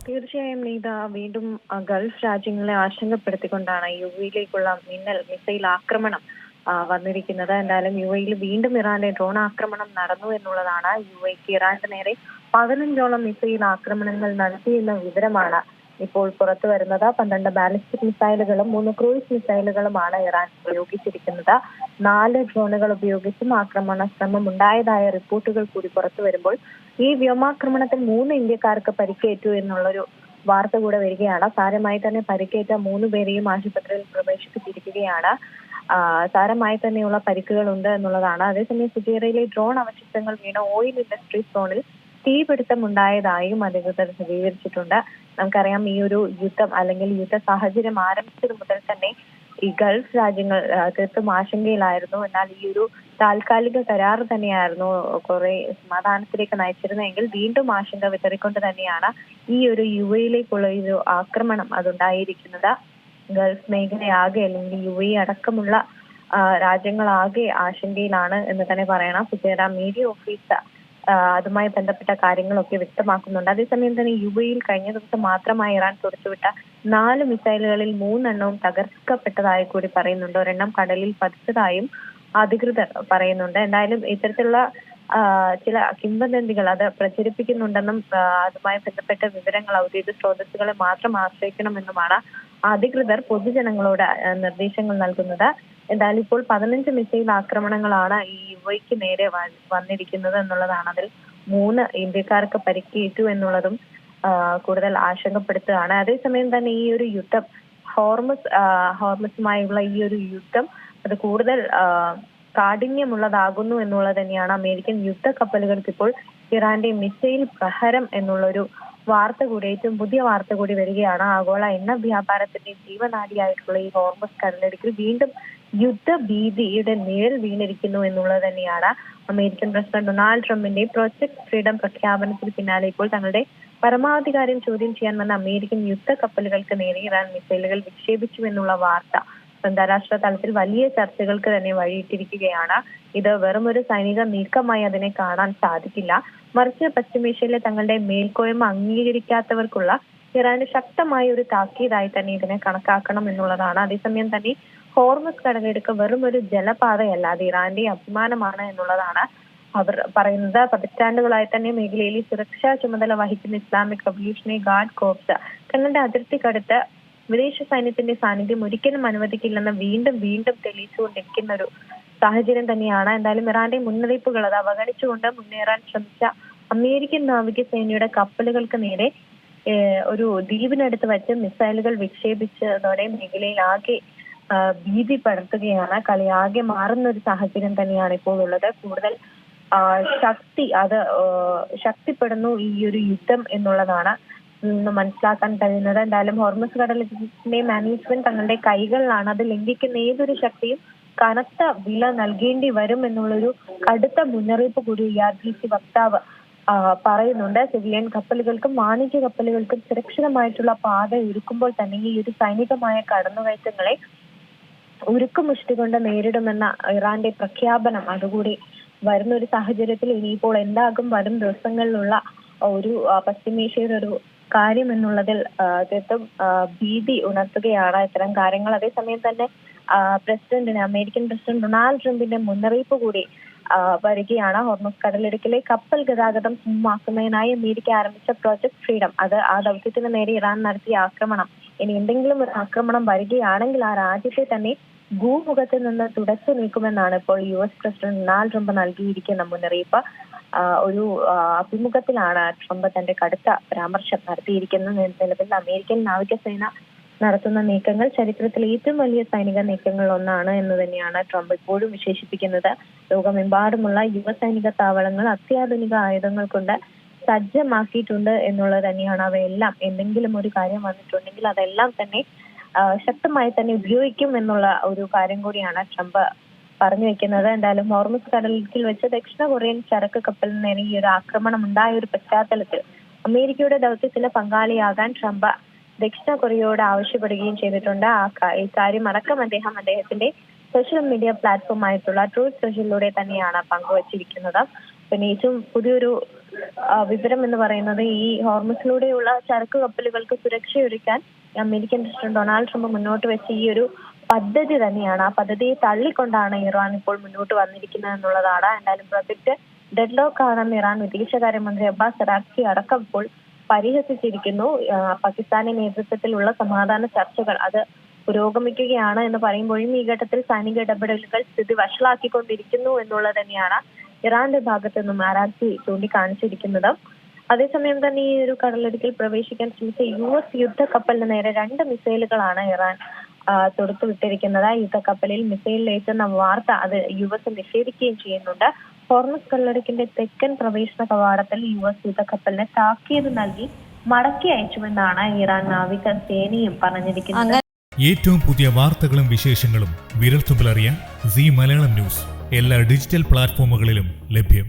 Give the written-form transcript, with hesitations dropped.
തീർച്ചയായും നീത, വീണ്ടും ഗൾഫ് രാജ്യങ്ങളെ ആശങ്കപ്പെടുത്തിക്കൊണ്ടാണ് യുഎയിലേക്കുള്ള മിസൈൽ ആക്രമണം വന്നിരിക്കുന്നത്. എന്തായാലും യുഎയിൽ വീണ്ടും ഇറാന്റെ ഡ്രോൺ ആക്രമണം നടന്നു എന്നുള്ളതാണ്. യുഎക്ക് ഇറാന്റെ നേരെ 15ഓളം മിസൈൽ ആക്രമണങ്ങൾ നടത്തിയെന്ന വിവരമാണ് ഇപ്പോൾ പുറത്തു വരുന്നത്. 12 ബാലിസ്റ്റിക് മിസൈലുകളും 3 ക്രൂയിസ് മിസൈലുകളുമാണ് ഇറാൻ ഉപയോഗിച്ചിരിക്കുന്നത്. 4 ഡ്രോണുകൾ ഉപയോഗിച്ചും ആക്രമണ ശ്രമം ഉണ്ടായതായ റിപ്പോർട്ടുകൾ കൂടി പുറത്തു വരുമ്പോൾ ഈ വ്യോമാക്രമണത്തിൽ 3 ഇന്ത്യക്കാർക്ക് പരിക്കേറ്റു എന്നുള്ളൊരു വാർത്ത കൂടെ വരികയാണ്. സാരമായി തന്നെ പരിക്കേറ്റ 3 പേരെയും ആശുപത്രിയിൽ പ്രവേശിപ്പിച്ചിരിക്കുകയാണ്. സാരമായി തന്നെയുള്ള പരിക്കുകൾ ഉണ്ട് എന്നുള്ളതാണ്. അതേസമയം ഫുജൈറയിലെ ഡ്രോൺ അവശിഷ്ടങ്ങൾ വീണ ഓയിൽ ഇൻഡസ്ട്രി സോണിൽ തീപിടുത്തം ഉണ്ടായതായും അധികൃതർ സ്ഥിരീകരിച്ചിട്ടുണ്ട്. നമുക്കറിയാം, ഈ ഒരു യുദ്ധം അല്ലെങ്കിൽ യുദ്ധ സാഹചര്യം ആരംഭിച്ചത് മുതൽ തന്നെ ഈ ഗൾഫ് രാജ്യങ്ങൾ തീർത്തും ആശങ്കയിലായിരുന്നു. എന്നാൽ ഈ ഒരു താൽക്കാലിക കരാർ തന്നെയായിരുന്നു കുറെ സമാധാനത്തിലേക്ക് നയിച്ചിരുന്നെങ്കിൽ വീണ്ടും ആശങ്ക വിതറിക്കൊണ്ട് തന്നെയാണ് ഈ ഒരു യുഎയിലേക്കുള്ള ഒരു ആക്രമണം അതുണ്ടായിരിക്കുന്നത്. ഗൾഫ് മേഖലയാകെ അല്ലെങ്കിൽ യുഎഇ അടക്കമുള്ള രാജ്യങ്ങളാകെ ആശങ്കയിലാണ് എന്ന് തന്നെ പറയണം. ഫുജൈറ മീഡിയ ഓഫീസ് അതുമായി ബന്ധപ്പെട്ട കാര്യങ്ങളൊക്കെ വ്യക്തമാക്കുന്നുണ്ട്. അതേസമയം തന്നെ യുഎഇയിൽ കഴിഞ്ഞ ദിവസം മാത്രമായി ഇറാൻ തുറച്ചുവിട്ട 4 മിസൈലുകളിൽ 3 എണ്ണവും തകർക്കപ്പെട്ടതായി കൂടി പറയുന്നുണ്ട്. ഒരെണ്ണം കടലിൽ പതിച്ചതായും അധികൃതർ പറയുന്നുണ്ട്. എന്തായാലും ഇത്തരത്തിലുള്ള ചില കിംവദന്തികൾ അത് പ്രചരിപ്പിക്കുന്നുണ്ടെന്നും അതുമായി ബന്ധപ്പെട്ട വിവരങ്ങൾ ഔദ്യോഗിക സ്രോതസ്സുകളെ മാത്രം ആശ്രയിക്കണമെന്നുമാണ് അധികൃതർ പൊതുജനങ്ങളോട് നിർദ്ദേശങ്ങൾ നൽകുന്നത്. എന്തായാലും ഇപ്പോൾ 15 മിസൈൽ ആക്രമണങ്ങളാണ് ഈ യുഎഇക്ക് നേരെ വന്നിരിക്കുന്നത് എന്നുള്ളതാണ്. അതിൽ 3 ഇന്ത്യക്കാർക്ക് പരിക്കേറ്റു എന്നുള്ളതും കൂടുതൽ ആശങ്കപ്പെടുത്തുകയാണ്. അതേസമയം തന്നെ ഈ ഒരു യുദ്ധം ഹോർമസുമായുള്ള ഈ ഒരു യുദ്ധം അത് കൂടുതൽ കാഠിന്യമുള്ളതാകുന്നു എന്നുള്ളത് തന്നെയാണ്. അമേരിക്കൻ യുദ്ധ കപ്പലുകൾക്ക് ഇപ്പോൾ ഇറാന്റെ മിസൈൽ പ്രഹരം എന്നുള്ളൊരു വാർത്ത കൂടി, ഏറ്റവും പുതിയ വാർത്ത കൂടി വരികയാണ്. ആഗോള എണ്ണ വ്യാപാരത്തിന്റെ ജീവനാഡിയായിട്ടുള്ള ഈ ഹോർമസ് കടലിടുക്കിൽ വീണ്ടും യുദ്ധ ഭീതിയുടെ നിഴൽ വീണിരിക്കുന്നു എന്നുള്ളത് തന്നെയാണ്. അമേരിക്കൻ പ്രസിഡന്റ് ഡൊണാൾഡ് ട്രംപിന്റെ പ്രൊജക്ട് ഫ്രീഡം പ്രഖ്യാപനത്തിന് പിന്നാലെ ഇപ്പോൾ തങ്ങളുടെ പരമാധികാരം ചോദ്യം ചെയ്യാൻ വന്ന അമേരിക്കൻ യുദ്ധ കപ്പലുകൾക്ക് നേരെ ഇറാൻ മിസൈലുകൾ വിക്ഷേപിച്ചു എന്നുള്ള വാർത്ത അന്താരാഷ്ട്ര തലത്തിൽ വലിയ ചർച്ചകൾക്ക് തന്നെ വഴിയിട്ടിരിക്കുകയാണ്. ഇത് വെറും ഒരു സൈനിക നീക്കമായി അതിനെ കാണാൻ സാധിക്കില്ല, മറിച്ച് പശ്ചിമേഷ്യയിലെ തങ്ങളുടെ മേൽക്കോയ്മ അംഗീകരിക്കാത്തവർക്കുള്ള ഇറാന്റെ ശക്തമായ ഒരു താക്കീതായി തന്നെ ഇതിനെ കണക്കാക്കണം എന്നുള്ളതാണ്. അതേസമയം തന്നെ ഹോർമസ് കടലിടുക്ക് വെറും ഒരു ജലപാതയല്ല, അത് ഇറാന്റെ അഭിമാനമാണ് എന്നുള്ളതാണ് അവർ പറയുന്നത്. പതിറ്റാണ്ടുകളായി തന്നെ മേഖലയിൽ സുരക്ഷാ ചുമതല വഹിക്കുന്ന ഇസ്ലാമിക് റവല്യൂഷണറി ഗാർഡ് കോർപ്സ് തങ്ങളുടെ അതിർത്തിക്കടുത്ത് വിദേശ സൈന്യത്തിന്റെ സാന്നിധ്യം ഒരിക്കലും അനുവദിക്കില്ലെന്ന് വീണ്ടും വീണ്ടും തെളിയിച്ചുകൊണ്ടിരിക്കുന്ന ഒരു സാഹചര്യം തന്നെയാണ്. എന്തായാലും ഇറാന്റെ മുന്നറിയിപ്പുകൾ അത് അവഗണിച്ചുകൊണ്ട് മുന്നേറാൻ ശ്രമിച്ച അമേരിക്കൻ നാവികസേനയുടെ കപ്പലുകൾക്ക് നേരെ ഒരു ദ്വീപിനടുത്ത് വെച്ച് മിസൈലുകൾ വിക്ഷേപിച്ചതോടെ മേഖലയിൽ ആകെ ഭീതി പടർത്തുകയാണ്. കളിയാകെ മാറുന്ന ഒരു സാഹചര്യം തന്നെയാണ് ഇപ്പോൾ ഉള്ളത്. കൂടുതൽ ശക്തിപ്പെടുന്നു ഈ ഒരു യുദ്ധം എന്നുള്ളതാണ് മനസ്സിലാക്കാൻ കഴിയുന്നത്. എന്തായാലും ഹോർമസ് കടലിന്റെ മാനേജ്മെന്റ് തങ്ങളുടെ കൈകളിലാണ്. അത് ലംഘിക്കുന്ന ഏതൊരു ശക്തിയും കനത്ത വില നൽകേണ്ടി വരും എന്നുള്ളൊരു കടുത്ത മുന്നറിയിപ്പ് കൂടി ERGC വക്താവ് പറയുന്നുണ്ട്. സിവിലിയൻ കപ്പലുകൾക്കും വാണിജ്യ കപ്പലുകൾക്കും സുരക്ഷിതമായിട്ടുള്ള പാത ഒരുക്കുമ്പോൾ തന്നെ ഈ ഒരു സൈനികമായ കടന്നുകയറ്റങ്ങളെ ഉരുക്കുമുഷ്ടി കൊണ്ട് നേരിടുമെന്ന ഇറാന്റെ പ്രഖ്യാപനം അതുകൂടി വരുന്ന ഒരു സാഹചര്യത്തിൽ ഇനിയിപ്പോൾ എന്താകും വരും ദിവസങ്ങളിലുള്ള ഒരു പശ്ചിമേഷ്യയുടെ ഒരു കാര്യം എന്നുള്ളതിൽ തീർത്തും ഭീതി ഉണർത്തുകയാണ് ഇത്തരം കാര്യങ്ങൾ. അതേസമയം തന്നെ അമേരിക്കൻ പ്രസിഡന്റ് ഡൊണാൾഡ് ട്രംപിന്റെ മുന്നറിയിപ്പ് കൂടി വരികയാണ്. ഹോർമസ് കടലിടുക്കിലെ കപ്പൽ ഗതാഗതം സുഗമമാക്കുന്നതിനായി അമേരിക്ക ആരംഭിച്ച പ്രൊജക്ട് ഫ്രീഡം ആ ദൗത്യത്തിന് നേരെ ഇറാൻ നടത്തിയ ആക്രമണം ഇനി എന്തെങ്കിലും ഒരു ആക്രമണം വരികയാണെങ്കിൽ ആ രാജ്യത്തെ തന്നെ ഭൂമുഖത്ത് നിന്ന് തുടച്ചു നീക്കുമെന്നാണ് ഇപ്പോൾ US പ്രസിഡന്റ് ഡൊണാൾഡ് ട്രംപ് നൽകിയിരിക്കുന്ന മുന്നറിയിപ്പ്. ഒരു അഭിമുഖത്തിലാണ് ട്രംപ് തന്റെ കടുത്ത പരാമർശം നടത്തിയിരിക്കുന്നത്. നിലവിൽ അമേരിക്കൻ നാവികസേന നടത്തുന്ന നീക്കങ്ങൾ ചരിത്രത്തിലെ ഏറ്റവും വലിയ സൈനിക നീക്കങ്ങൾ ഒന്നാണ് എന്ന് തന്നെയാണ് ട്രംപ് ഇപ്പോഴും വിശേഷിപ്പിക്കുന്നത്. ലോകമെമ്പാടുമുള്ള യുവസൈനിക താവളങ്ങൾ അത്യാധുനിക ആയുധങ്ങൾ കൊണ്ട് സജ്ജമാക്കിയിട്ടുണ്ട് എന്നുള്ളത് തന്നെയാണ്. അവയെല്ലാം എന്തെങ്കിലും ഒരു കാര്യം വന്നിട്ടുണ്ടെങ്കിൽ അതെല്ലാം തന്നെ ശക്തമായി തന്നെ ഉപയോഗിക്കും എന്നുള്ള ഒരു കാര്യം കൂടിയാണ് ട്രംപ് പറഞ്ഞു വെക്കുന്നത്. എന്തായാലും ഹോർമസ് കടലിൽ വെച്ച് ദക്ഷിണ കൊറിയൻ ചരക്ക് കപ്പലിന് നേരെ ഈ ഒരു ആക്രമണം ഉണ്ടായ ഒരു പശ്ചാത്തലത്തിൽ അമേരിക്കയുടെ ദൗത്യത്തിന് പങ്കാളിയാകാൻ ട്രംപ് ദക്ഷിണ കൊറിയയോട് ആവശ്യപ്പെടുകയും ചെയ്തിട്ടുണ്ട്. ഈ കാര്യം അടക്കം അദ്ദേഹത്തിന്റെ സോഷ്യൽ മീഡിയ പ്ലാറ്റ്ഫോം ആയിട്ടുള്ള ട്രൂത്ത് സോഷ്യലിലൂടെ തന്നെയാണ് പങ്കുവച്ചിരിക്കുന്നത്. പിന്നെ ഏറ്റവും പുതിയൊരു വിവരം എന്ന് പറയുന്നത് ഈ ഹോർമസിലൂടെയുള്ള ചരക്ക് കപ്പലുകൾക്ക് സുരക്ഷയൊരുക്കാൻ അമേരിക്കൻ പ്രസിഡന്റ് ഡൊണാൾഡ് ട്രംപ് മുന്നോട്ട് വെച്ച ഈ ഒരു പദ്ധതി തന്നെയാണ്. ആ പദ്ധതിയെ തള്ളിക്കൊണ്ടാണ് ഇറാൻ ഇപ്പോൾ മുന്നോട്ട് വന്നിരിക്കുന്നത് എന്നുള്ളതാണ്. എന്തായാലും പ്രൊജക്ട് ഡെഡ്ലോക്ക് ആണെന്ന് ഇറാൻ വിദേശകാര്യമന്ത്രി അബ്ബാസ് അറാഖ്ചി അടക്കം ഇപ്പോൾ പരിഹസിച്ചിരിക്കുന്നു. പാകിസ്ഥാന്റെ നേതൃത്വത്തിലുള്ള സമാധാന ചർച്ചകൾ അത് പുരോഗമിക്കുകയാണ് എന്ന് പറയുമ്പോഴും ഈ ഘട്ടത്തിൽ സൈനിക ഇടപെടലുകൾ സ്ഥിതി വഷളാക്കിക്കൊണ്ടിരിക്കുന്നു എന്നുള്ളത് തന്നെയാണ് ഇറാന്റെ ഭാഗത്തു നിന്നും അറാഖ്ചി ചൂണ്ടിക്കാണിച്ചിരിക്കുന്നത്. അതേസമയം തന്നെ ഈ ഒരു കടലിടുക്കിൽ പ്രവേശിക്കാൻ ശ്രമിച്ച US യുദ്ധക്കപ്പലിന് നേരെ 2 മിസൈലുകളാണ് ഇറാൻ തൊടുത്തുവിട്ടിരിക്കുന്നത്. യുദ്ധക്കപ്പലിൽ മിസൈലിലേറ്റെന്ന വാർത്ത അത് US നിഷേധിക്കുകയും ചെയ്യുന്നുണ്ട്. ഹോർമസ് കടലിടുക്കിന്റെ തെക്കൻ പ്രവേശന കവാടത്തിൽ US യുദ്ധക്കപ്പലിന് താക്കീത് നൽകി മടക്കി അയച്ചുവെന്നാണ് ഇറാൻ നാവിക സേനയും പറഞ്ഞിരിക്കുന്നത്. ഏറ്റവും പുതിയ വാർത്തകളും വിശേഷങ്ങളും വിരൽത്തുമ്പിലറിയാൻ സീ മലയാളം ന്യൂസ് എല്ലാ ഡിജിറ്റൽ പ്ലാറ്റ്ഫോമുകളിലും ലഭ്യം.